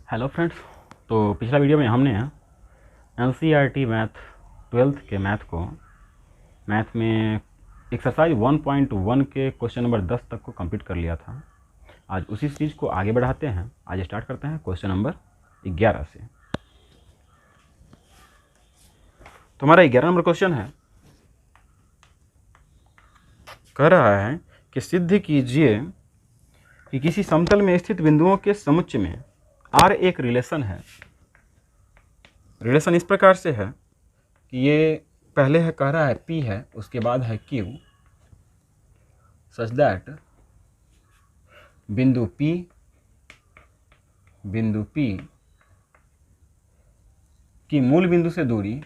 Hello friends. तो पिछला video में हमने एनसीईआरटी मैथ 12th के मैथ में एक्सरसाइज 1.1 के क्वेश्चन नंबर 10 तक को कंप्लीट कर लिया था। आज उसी सीरीज को आगे बढ़ाते हैं। आज स्टार्ट करते हैं क्वेश्चन नंबर 11 से। तो हमारा 11 नंबर क्वेश्चन है, कह रहा है कि सिद्ध कीजिए कि किसी समतल में स्थित बिंदुओं के समुच्चय में R एक रिलेशन है। रिलेशन इस प्रकार से है कि ये पहले है, कह रहा है P है, उसके बाद है Q, सच दैट बिंदु P की मूल बिंदु से दूरी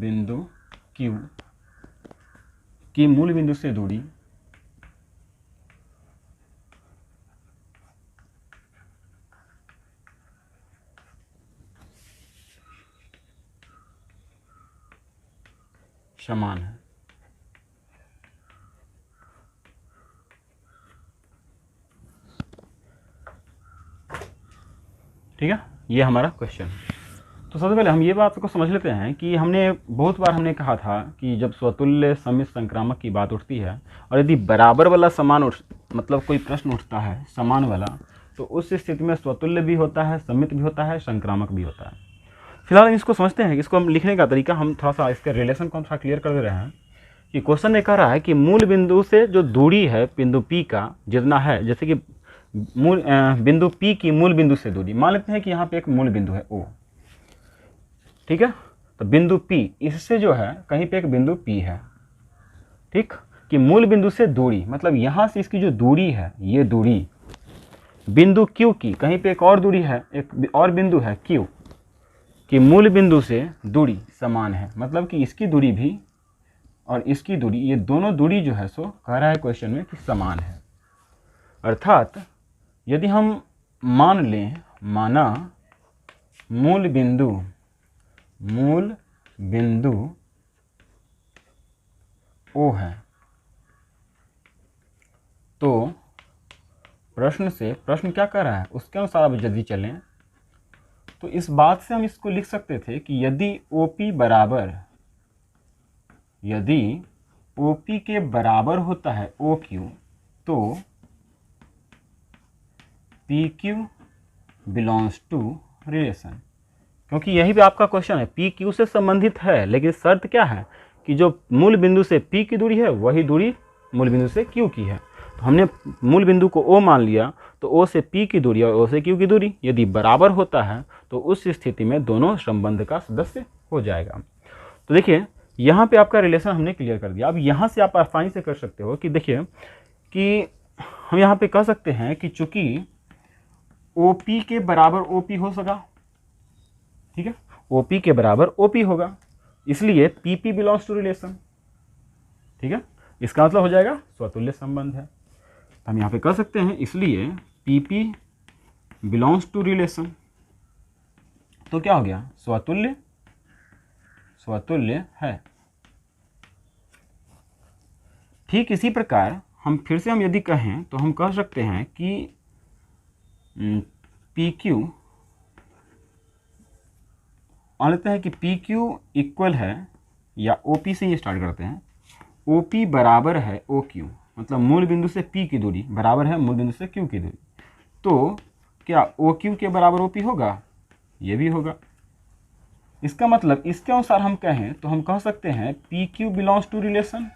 बिंदु Q की मूल बिंदु से दूरी समान है। ठीक है, ये हमारा क्वेश्चन है। तो सबसे पहले हम ये बात को समझ लेते हैं कि हमने बहुत बार कहा था कि जब स्वतुल्य समित संक्रामक की बात उठती है और यदि बराबर वाला समान मतलब कोई प्रश्न उठता है समान वाला, तो उस स्थिति में स्वतुल्य भी होता है, समित भी होता है, संक्रामक भी होता है। फिलहाल हम इसको समझते हैं कि इसको हम लिखने का तरीका, हम थोड़ा सा इसके रिलेशन को हम थोड़ा क्लियर कर दे रहे हैं कि क्वेश्चन ने कह रहा है कि मूल बिंदु से जो दूरी है बिंदु P का जितना है, जैसे कि बिंदु P की मूल बिंदु से दूरी, मान लेते हैं कि यहाँ पे एक मूल बिंदु है O, ठीक है। तो बिंदु P, इससे जो है कहीं पे एक बिंदु P है, ठीक, कि मूल बिंदु से दूरी मतलब यहाँ से इसकी जो दूरी है, ये दूरी बिंदु Q की, कहीं पे एक और दूरी है, एक और बिंदु है Q कि मूल बिंदु से दूरी समान है, मतलब कि इसकी दूरी भी और इसकी दूरी, ये दोनों दूरी जो है सो कह रहा है क्वेश्चन में कि समान है। अर्थात यदि हम माना मूल बिंदु O है, तो प्रश्न क्या कर रहा है उसके अनुसार अब यदि चलें तो इस बात से हम इसको लिख सकते थे कि यदि OP के बराबर होता है OQ, तो PQ बिलोंग्स टू रिलेशन। क्योंकि यही भी आपका क्वेश्चन है, PQ से संबंधित है, लेकिन शर्त क्या है कि जो मूल बिंदु से P की दूरी है वही दूरी मूल बिंदु से Q की है। तो हमने मूल बिंदु को O मान लिया, तो O से P की दूरी और O से Q की दूरी यदि बराबर होता है तो उस स्थिति में दोनों संबंध का सदस्य हो जाएगा। तो देखिए यहाँ पे आपका रिलेशन हमने क्लियर कर दिया। अब यहाँ से आप आसानी से कर सकते हो कि देखिए कि हम यहाँ पे कह सकते हैं कि चूंकि OP के बराबर OP हो सका, ठीक है, OP के बराबर OP होगा, इसलिए PP बिलोंग्स टू रिलेशन, ठीक है, इसका मतलब हो जाएगा स्वतुल्य संबंध है। हम यहाँ पे कह सकते हैं इसलिए PP बिलोंग्स टू रिलेशन, तो क्या हो गया, स्वतुल्य है। ठीक इसी प्रकार हम फिर से यदि कहें तो हम कह सकते हैं कि PQ, मान लेते हैं कि PQ इक्वल है, या OP से ही स्टार्ट करते हैं, OP बराबर है OQ, मतलब मूल बिंदु से P की दूरी बराबर है मूल बिंदु से Q की दूरी, तो क्या OQ के बराबर OP होगा, ये भी होगा। इसका मतलब इसके अनुसार हम कहें तो हम कह सकते हैं PQ बिलोंग्स टू रिलेशन,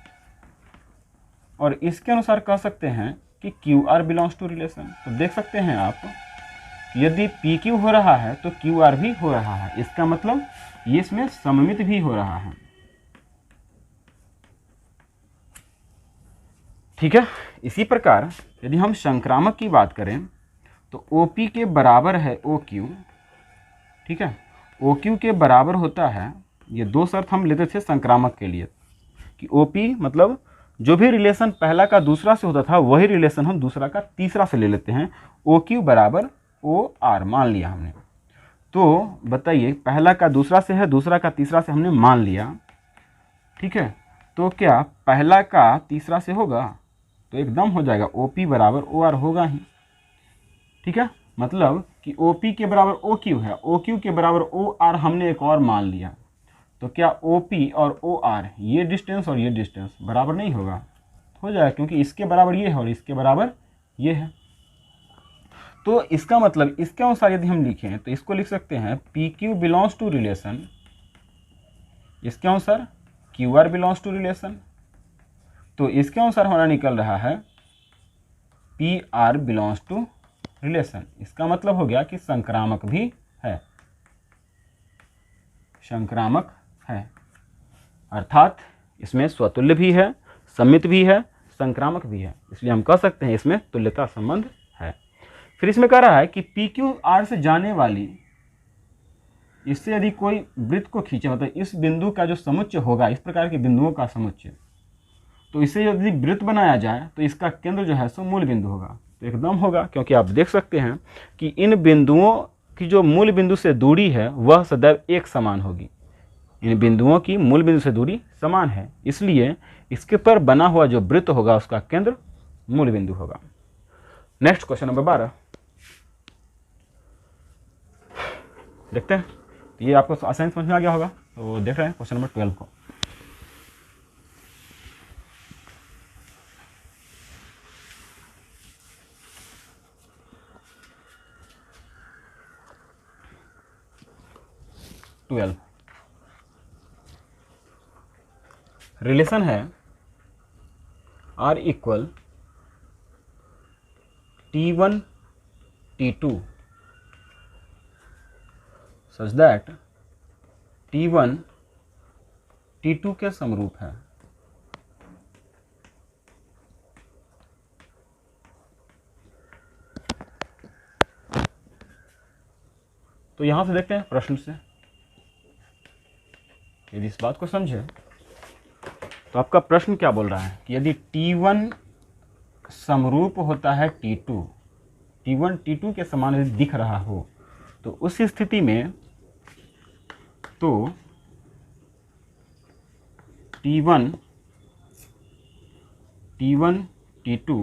और इसके अनुसार कह सकते हैं कि QR बिलोंग्स टू रिलेशन। तो देख सकते हैं आप, यदि PQ हो रहा है तो QR भी हो रहा है, इसका मतलब ये इसमें सममित भी हो रहा है, ठीक है। इसी प्रकार यदि हम संक्रामक की बात करें तो OP के बराबर है OQ, ठीक है, OQ के बराबर होता है, ये दो शर्त हम लेते थे संक्रामक के लिए कि OP मतलब जो भी रिलेशन पहला का दूसरा से होता था वही रिलेशन हम दूसरा का तीसरा से ले लेते हैं। OQ बराबर OR मान लिया हमने, तो बताइए, पहला का दूसरा से है, दूसरा का तीसरा से हमने मान लिया, ठीक है, तो क्या पहला का तीसरा से होगा? तो एकदम हो जाएगा, OP बराबर OR होगा ही, ठीक है। मतलब कि OP के बराबर OQ है, OQ के बराबर OR हमने एक और मान लिया, तो क्या OP और OR ये डिस्टेंस और ये डिस्टेंस बराबर नहीं होगा? हो जाएगा, क्योंकि इसके बराबर ये है और इसके बराबर ये है। तो इसका मतलब इसके अनुसार यदि हम लिखें तो इसको लिख सकते हैं PQ बिलोंग्स टू रिलेशन, इसके अनुसार QR बिलोंग्स टू रिलेशन, तो इसके अनुसार हमारा निकल रहा है PR बिलोंग्स टू रिलेशन। इसका मतलब हो गया कि संक्रामक भी है, संक्रामक है, अर्थात इसमें स्वतुल्य भी है, सममित भी है, संक्रामक भी है, इसलिए हम कह सकते हैं इसमें तुल्यता संबंध है। फिर इसमें कह रहा है कि PQR से जाने वाली, इससे यदि कोई वृत्त को खींचे, मतलब इस बिंदु का जो समुच्चय होगा, इस प्रकार के बिंदुओं का समुच्चय, तो इसे यदि वृत्त बनाया जाए तो इसका केंद्र जो है सो मूल बिंदु होगा। तो एकदम होगा, क्योंकि आप देख सकते हैं कि इन बिंदुओं की जो मूल बिंदु से दूरी है वह सदैव एक समान होगी। इन बिंदुओं की मूल बिंदु से दूरी समान है, इसलिए इसके पर बना हुआ जो वृत्त होगा उसका केंद्र मूल बिंदु होगा। नेक्स्ट क्वेश्चन नंबर 12 देखते हैं। ये आपको आसानी समझ में आ गया होगा, तो देख रहे हैं क्वेश्चन नंबर 12 को। रिलेशन है R equal T1 T2 such that T1 T2 के समरूप है। तो यहां से देखते हैं प्रश्न से, यदि इस बात को समझे तो आपका प्रश्न क्या बोल रहा है कि यदि T1 समरूप होता है T1 T2 के समान यदि दिख रहा हो, तो उस स्थिति में तो T1 T2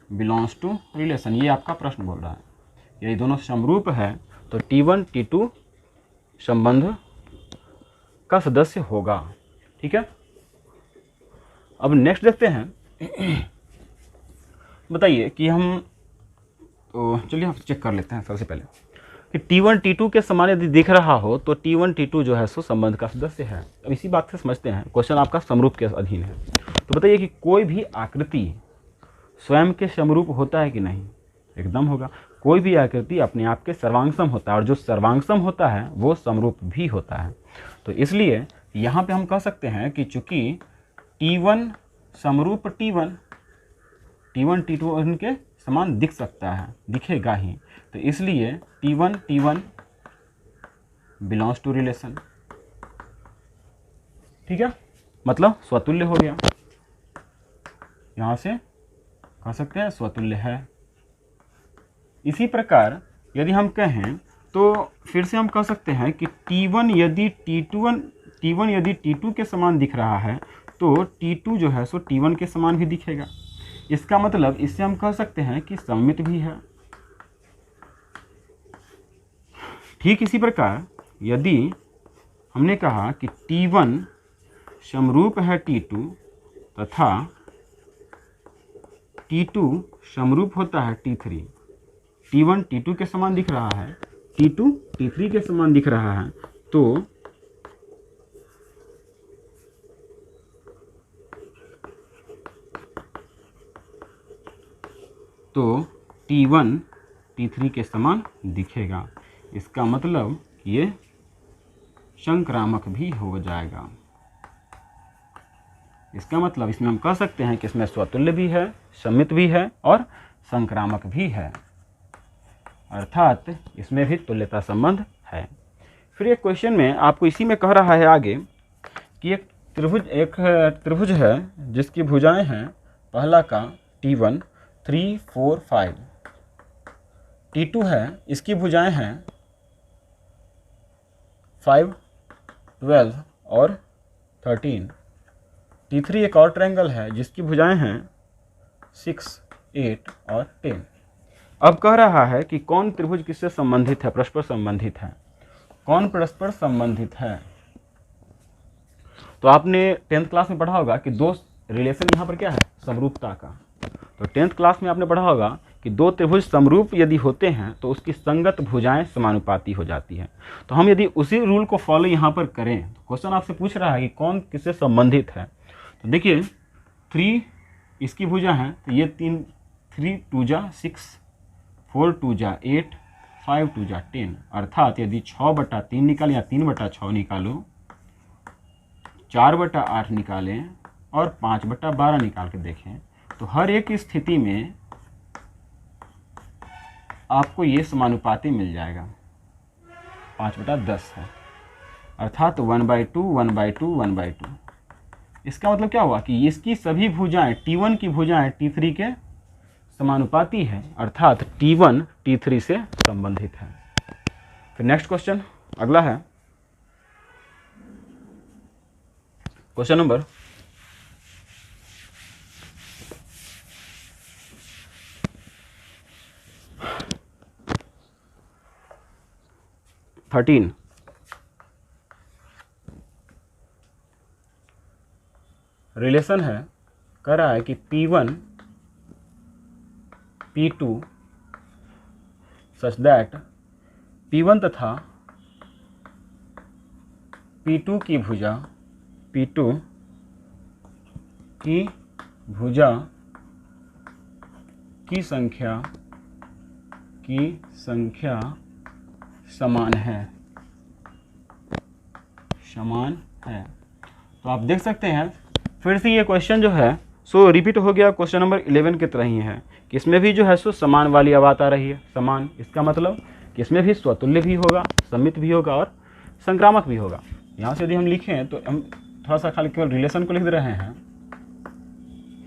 belongs to relation, ये आपका प्रश्न बोल रहा है। यदि दोनों समरूप है तो T1 T2 संबंध का सदस्य होगा, ठीक है। अब नेक्स्ट देखते हैं। बताइए कि हम, तो चलिए हम चेक कर लेते हैं सबसे पहले कि T1 T2 के समान यदि दिख रहा हो तो T1 T2 जो है सो संबंध का सदस्य है। अब इसी बात से समझते हैं, क्वेश्चन आपका समरूप के अधीन है। तो बताइए कि कोई भी आकृति स्वयं के समरूप होता है कि नहीं? एकदम होगा। कोई भी आकृति अपने आप के सर्वांगसम होता है, और जो सर्वांगसम होता है वो समरूप भी होता है। तो इसलिए यहाँ पे हम कह सकते हैं कि चूंकि T1 समरूप T1 T2 इनके समान दिख सकता है, दिखेगा ही, तो इसलिए T1 बिलोंग्स टू रिलेशन, ठीक है, मतलब स्वतुल्य हो गया। यहाँ से कह सकते हैं स्वतुल्य है। इसी प्रकार यदि हम कहें तो फिर से हम कह सकते हैं कि T1 यदि T2 के समान दिख रहा है तो T2 जो है सो T1 के समान भी दिखेगा। इसका मतलब इससे हम कह सकते हैं कि सममित भी है। ठीक इसी प्रकार यदि हमने कहा कि T1 समरूप है T2 तथा T2 समरूप होता है T3, T1 T2 के समान दिख रहा है, T2 T3 के समान दिख रहा है, तो T1 T3 के समान दिखेगा। इसका मतलब ये संक्रामक भी हो जाएगा। इसका मतलब इसमें हम कह सकते हैं कि इसमें स्वतुल्य भी है, सममित भी है और संक्रामक भी है, अर्थात इसमें भी तुल्यता संबंध है। फिर एक क्वेश्चन में आपको इसी में कह रहा है आगे कि एक त्रिभुज है जिसकी भुजाएं हैं, पहला का T1 3 4 5, T2 है, इसकी भुजाएं हैं 5, 12 और 13। T3 एक और ट्रायंगल है जिसकी भुजाएं हैं 6, 8 और 10। अब कह रहा है कि कौन त्रिभुज किससे संबंधित है, परस्पर संबंधित है। कौन परस्पर संबंधित है? तो आपने 10th क्लास में पढ़ा होगा कि दो रिलेशन यहाँ पर क्या है, समरूपता का। तो 10th क्लास में आपने पढ़ा होगा कि दो त्रिभुज समरूप यदि होते हैं तो उसकी संगत भुजाएं समानुपाती हो जाती है। तो हम यदि उसी रूल को फॉलो यहाँ पर करें तो क्वेश्चन आपसे पूछ रहा है कि कौन किससे संबंधित है। तो देखिए 3 इसकी भुजा है, तो ये 3 2 जा 6, 4 2 जा 8, 5 2 जा 10। अर्थात यदि 6/3 निकालें या 3/6 निकालो, 4/8 निकालें और 5/12 निकाल के देखें, तो हर एक स्थिति में आपको ये समानुपाती मिल जाएगा। 5/10 है, अर्थात 1/2 1/2 1/2। इसका मतलब क्या हुआ कि इसकी सभी भुजाएं, T1 की भुजाएं T3 के समानुपाती है, अर्थात T1 T3 से संबंधित है। फिर नेक्स्ट क्वेश्चन अगला है, क्वेश्चन नंबर 13। रिलेशन है, कह रहा है कि P1 P2 such that P1 तथा P2 की भुजा की संख्या समान है। तो आप देख सकते हैं फिर से ये क्वेश्चन जो है सो रिपीट हो गया, क्वेश्चन नंबर 11 की तरह ही है कि इसमें भी जो है सो समान वाली बात आ रही है। समान, इसका मतलब कि इसमें भी स्वतुल्य भी होगा, सममित भी होगा और संक्रामक भी होगा। यहाँ से यदि हम लिखें तो हम थोड़ा सा खाली केवल रिलेशन को लिख दे रहे हैं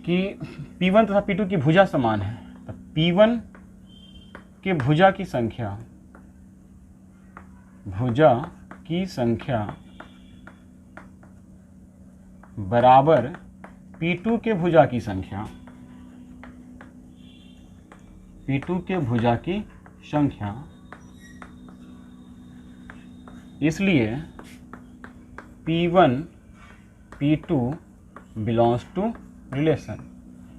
कि P1 तथा P2 की भुजा समान है। तो P1 के भुजा की संख्या बराबर P2 के भुजा की संख्या, इसलिए P1 P2 belongs to relation.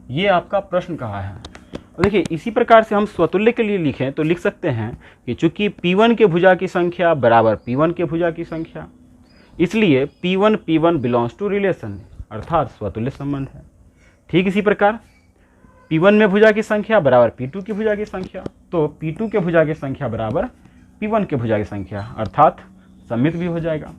ये आपका प्रश्न कहा है। और देखिए इसी प्रकार से हम स्वतुल्य के लिए लिखें तो लिख सकते हैं कि चूंकि P1 के भुजा की संख्या बराबर P1 के भुजा की संख्या, इसलिए P1 बिलोंग्स टू रिलेशन, अर्थात स्वतुल्य संबंध है। ठीक इसी प्रकार P1 में भुजा की संख्या बराबर P2 की भुजा की संख्या, तो P2 के भुजा की संख्या बराबर P1 के भुजा की संख्या, अर्थात सममित भी हो जाएगा।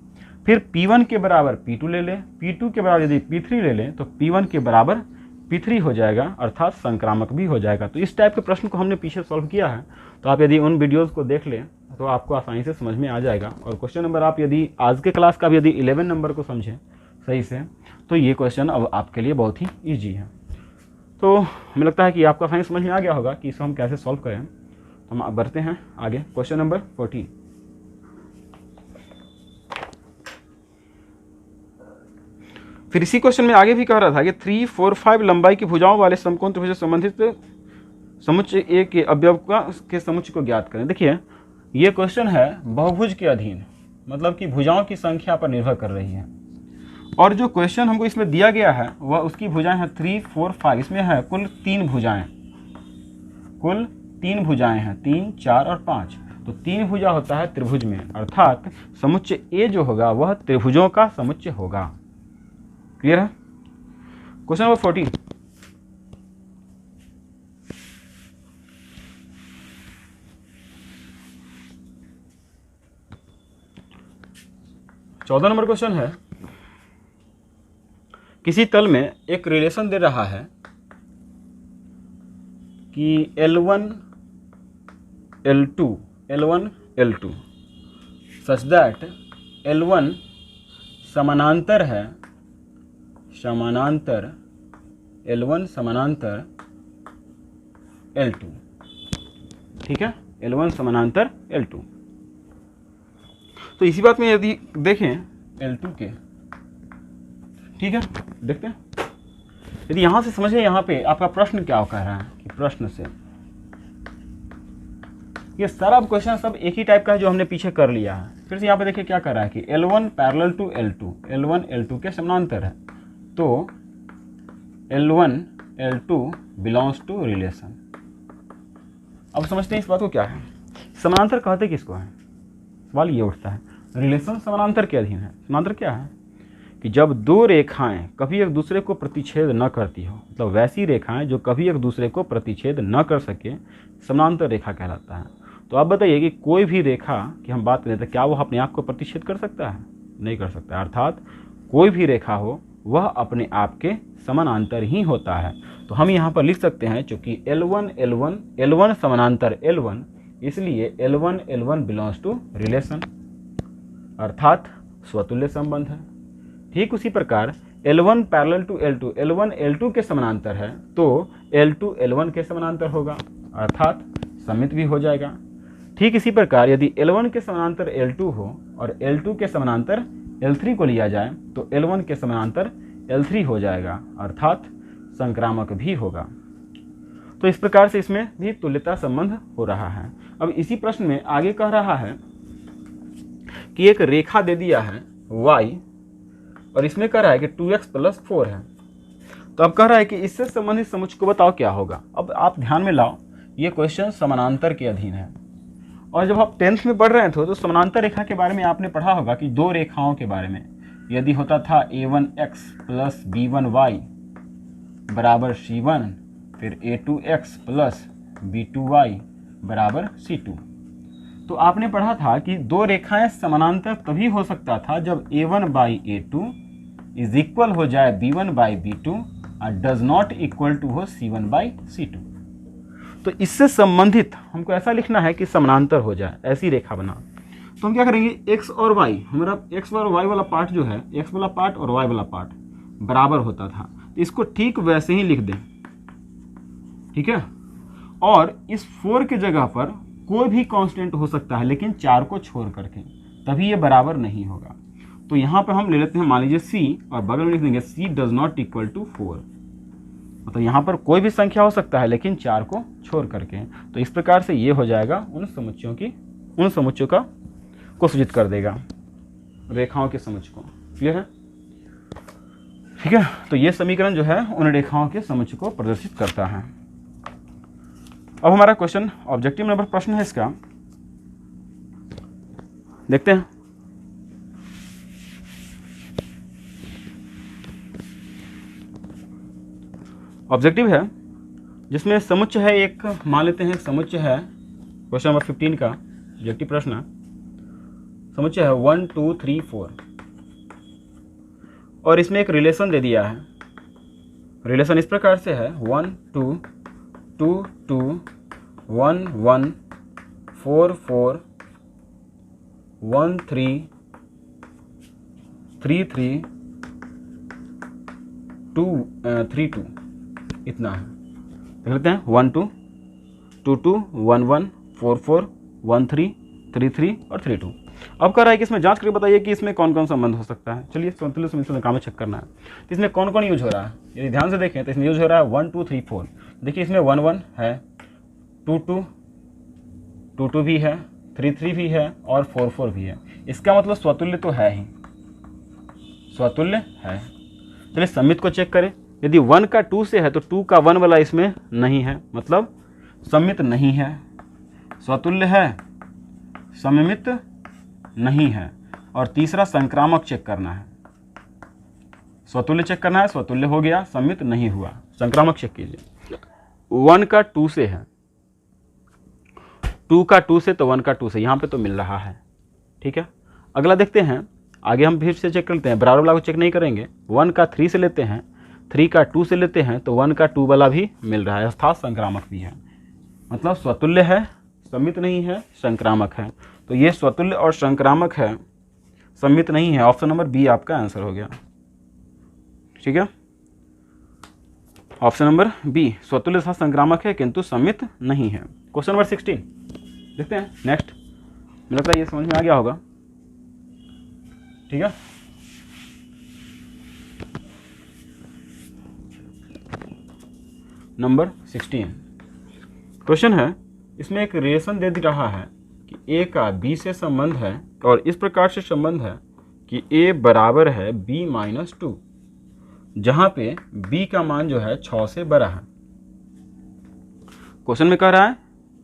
फिर P1 के बराबर P2 ले लें, P2 के बराबर यदि P3 ले लें तो P1 के बराबर P3 हो जाएगा, अर्थात संक्रामक भी हो जाएगा। तो इस टाइप के प्रश्न को हमने पीछे सॉल्व किया है, तो आप यदि उन वीडियोज़ को देख लें तो आपको आसानी से समझ में आ जाएगा। और क्वेश्चन नंबर आप यदि आज के क्लास का भी यदि 11 नंबर को समझें सही से, तो ये क्वेश्चन अब आपके लिए बहुत ही ईजी है। तो हमें लगता है कि आपको आसानी समझ में आ गया होगा कि इसे हम कैसे सॉल्व करें। तो हम बढ़ते हैं आगे, क्वेश्चन नंबर 14। फिर इसी क्वेश्चन में आगे भी कह रहा था कि 3, 4, 5 लंबाई की भुजाओं वाले समकोण त्रिभुज से संबंधित समुच्चय ए के अवयव के समुच्चय को ज्ञात करें। देखिए ये क्वेश्चन है बहुभुज के अधीन, मतलब कि भुजाओं की संख्या पर निर्भर कर रही है। और जो क्वेश्चन हमको इसमें दिया गया है वह उसकी भुजाएं हैं 3, 4, 5। इसमें है कुल 3 भुजाएं हैं, 3, 4 और 5। तो 3 भुजा होता है त्रिभुज में, अर्थात समुच्चय ए जो होगा वह त्रिभुजों का समुच्चय होगा। क्लियर है? Question number 14। चौदह नंबर क्वेश्चन है, किसी तल में एक रिलेशन दे रहा है कि L1 L2 such that L1 समानांतर L1 समानांतर L2। ठीक है, L1 समानांतर L2। तो इसी बात में यदि देखें L2 के, ठीक है, देखते हैं यदि यहाँ से समझें, यहाँ पे आपका प्रश्न क्या कह रहा है कि प्रश्न से ये सारा क्वेश्चन सब एक ही टाइप का है जो हमने पीछे कर लिया है। फिर से यहाँ पे देखिए क्या कर रहा है कि L1 parallel to L2, L1 L2 के समानांतर है, तो L1 L2 belongs to relation. अब समझते हैं इस बात को क्या है, समानांतर कहते किसको है। सवाल ये उठता है, रिलेशन समानांतर के अधीन है। समानांतर क्या है कि जब दो रेखाएं कभी एक दूसरे को प्रतिच्छेद न करती हो, मतलब वैसी रेखाएं जो कभी एक दूसरे को प्रतिच्छेद न कर सके, समानांतर रेखा कहलाता है। तो आप बताइए कि कोई भी रेखा की हम बात करें तो क्या वो अपने आप को प्रतिच्छेद कर सकता है? नहीं कर सकता। अर्थात कोई भी रेखा हो वह अपने आप के समानांतर ही होता है। तो हम यहाँ पर लिख सकते हैं चूंकि L1 समानांतर L1, इसलिए L1 L1 belongs to relation, अर्थात स्वतुल्य संबंध है। ठीक उसी प्रकार L1 parallel to L2, L1 L2 के समानांतर है, तो L2 L1 के समानांतर होगा, अर्थात समित भी हो जाएगा। ठीक इसी प्रकार यदि L1 के समानांतर L2 हो और L2 के समानांतर L3 को लिया जाए तो L1 के समानांतर L3 हो जाएगा, अर्थात संक्रामक भी होगा। तो इस प्रकार से इसमें भी तुल्यता संबंध हो रहा है। अब इसी प्रश्न में आगे कह रहा है कि एक रेखा दे दिया है y और इसमें कह रहा है कि 2x + 4 है। तो अब कह रहा है कि इससे संबंधित समुच्चय को बताओ क्या होगा। अब आप ध्यान में लाओ, ये क्वेश्चन समानांतर के अधीन है, और जब आप 10th में पढ़ रहे थे तो समानांतर रेखा के बारे में आपने पढ़ा होगा कि दो रेखाओं के बारे में, यदि होता था a1x + b1y बराबर c1, फिर a2x + b2y बराबर c2। तो आपने पढ़ा था कि दो रेखाएं समानांतर तभी हो सकता था जब a1/a2 इज इक्वल हो जाए b1/b2 और डज नॉट इक्वल टू हो c1/c2। तो इससे संबंधित हमको ऐसा लिखना है कि समानांतर हो जाए, ऐसी रेखा बना। तो हम क्या करेंगे, x और y, हमारा x और y वाला पार्ट जो है, x वाला पार्ट और y वाला पार्ट बराबर होता था, तो इसको ठीक वैसे ही लिख दें, ठीक है। और इस 4 की जगह पर कोई भी कांस्टेंट हो सकता है, लेकिन 4 को छोड़ करके, तभी ये बराबर नहीं होगा। तो यहाँ पर हम ले लेते हैं, मान लीजिए c, और बगल में लिख देंगे c does not equal to 4। मतलब यहाँ पर कोई भी संख्या हो सकता है लेकिन 4 को छोड़ करके। तो इस प्रकार से ये हो जाएगा उन समुच्चयों को सूचित कर देगा, रेखाओं के समुच्चय को। क्लियर है? ठीक है। तो ये समीकरण जो है उन रेखाओं के समुच्चय को प्रदर्शित करता है। अब हमारा क्वेश्चन ऑब्जेक्टिव नंबर प्रश्न है इसका, देखते हैं। ऑब्जेक्टिव है जिसमें समुच्चय है एक, मान लेते हैं समुच्चय है, क्वेश्चन नंबर 15 का ऑब्जेक्टिव प्रश्न है। समुच्चय है 1 2 3 4 और इसमें एक रिलेशन दे दिया है। रिलेशन इस प्रकार से है 1 2 2 2 1 1 4 4 1 3 3 3 2 3 2, इतना है। देख लेते हैं 1 2 2 2 1 1 4 4 1 3 3 3 और 3 2। अब कह रहा है कि इसमें जांच करके बताइए कि इसमें कौन कौन संबंध हो सकता है। चलिए समतुल्य समीकरण काम में चेक करना है। तो इसमें कौन कौन यूज हो रहा है, यदि ध्यान से देखें तो इसमें यूज हो रहा है 1 2 3 4। देखिए इसमें 1 1 है, 2 2 भी है, 3 3 भी है और 4 4 भी है। इसका मतलब स्वतुल्य तो है ही, स्वतुल्य है। चलिए समित को चेक करें। यदि 1 का 2 से है तो 2 का 1 वाला इसमें नहीं है, मतलब सममित नहीं है। स्वतुल्य है, सममित नहीं है। और तीसरा संक्रामक चेक करना है, स्वतुल्य चेक करना है, स्वतुल्य हो गया, सममित नहीं हुआ। संक्रामक चेक कीजिए। 1 का 2 से है, 2 का 2 से तो 1 का 2 से, यहाँ पे तो मिल रहा है। ठीक है, अगला देखते हैं। आगे हम फिर से चेक करते हैं, बराबर वाला को चेक नहीं करेंगे। 1 का 3 से लेते हैं, 3 का 2 से लेते हैं तो 1 का 2 वाला भी मिल रहा है, अर्थात संक्रामक भी है। मतलब स्वतुल्य है, सममित नहीं है, संक्रामक है। तो ये स्वतुल्य और संक्रामक है, सममित नहीं है। ऑप्शन नंबर बी आपका आंसर हो गया। ठीक है, ऑप्शन नंबर बी स्वतुल्य तथा संक्रामक है किंतु सममित नहीं है। Question number 16। देखते हैं नेक्स्ट। मुझे लगता है ये समझ में आ गया होगा। ठीक है, नंबर 16 क्वेश्चन है, इसमें एक रिलेशन दे रहा है कि ए का बी से संबंध है और इस प्रकार से संबंध है कि ए बराबर है बी माइनस 2, जहां पे बी का मान जो है 6 से बड़ा है। क्वेश्चन में कह रहा है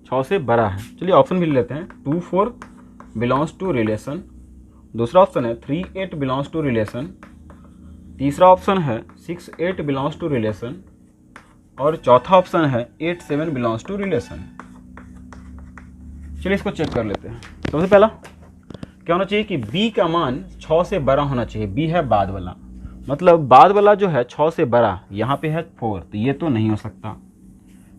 6 से बड़ा है। चलिए ऑप्शन भी ले लेते हैं। 2 4 बिलोंग्स टू रिलेशन, दूसरा ऑप्शन है 3 8 बिलोंग्स टू रिलेशन, तीसरा ऑप्शन है 6 8 बिलोंग्स टू रिलेशन और चौथा ऑप्शन है 8 7 बिलोंग्स टू रिलेशन। चलिए इसको चेक कर लेते हैं। सबसे पहला क्या होना चाहिए कि b का मान 6 से बड़ा होना चाहिए। b है बाद वाला, मतलब बाद वाला जो है 6 से बड़ा, यहाँ पे है 4, तो ये तो नहीं हो सकता।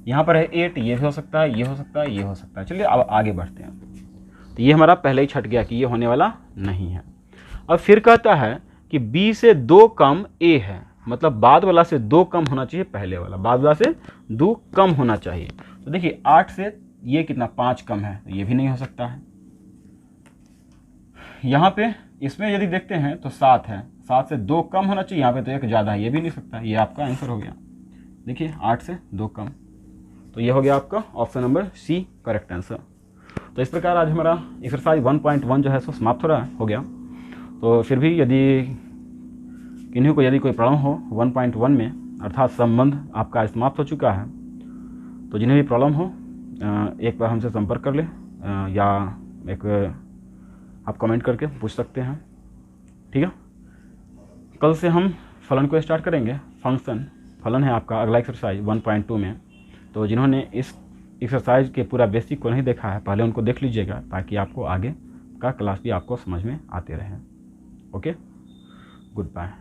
यहाँ पर है 8, ये भी हो सकता है, ये हो सकता है, ये हो सकता है। चलिए अब आगे बढ़ते हैं। तो ये हमारा पहले ही छट गया कि ये होने वाला नहीं है। अब फिर कहता है कि b से 2 कम a है, मतलब बाद वाला से 2 कम होना चाहिए पहले वाला, बाद वाला से 2 कम होना चाहिए। तो देखिए 8 से ये कितना 5 कम है, तो ये भी नहीं हो सकता है। यहाँ पे इसमें यदि देखते हैं तो 7 है, 7 से 2 कम होना चाहिए, यहाँ पे तो 1 ज़्यादा है, ये भी नहीं सकता। ये आपका आंसर हो गया। देखिए 8 से 2 कम, तो ये हो गया आपका option number C correct answer. तो इस प्रकार आज हमारा एक्सरसाइज 1.1 जो है सो समाप्त हो गया। तो फिर भी यदि किन्हीं को यदि कोई प्रॉब्लम हो 1.1 में, अर्थात संबंध आपका समाप्त हो चुका है, तो जिन्हें भी प्रॉब्लम हो एक बार हमसे संपर्क कर ले या एक आप कमेंट करके पूछ सकते हैं। ठीक है, कल से हम फलन को स्टार्ट करेंगे। फंक्शन फलन है आपका अगला एक्सरसाइज 1.2 में। तो जिन्होंने इस एक्सरसाइज के पूरा बेसिक को नहीं देखा है, पहले उनको देख लीजिएगा, ताकि आपको आगे का क्लास भी आपको समझ में आते रहे। Okay, good bye.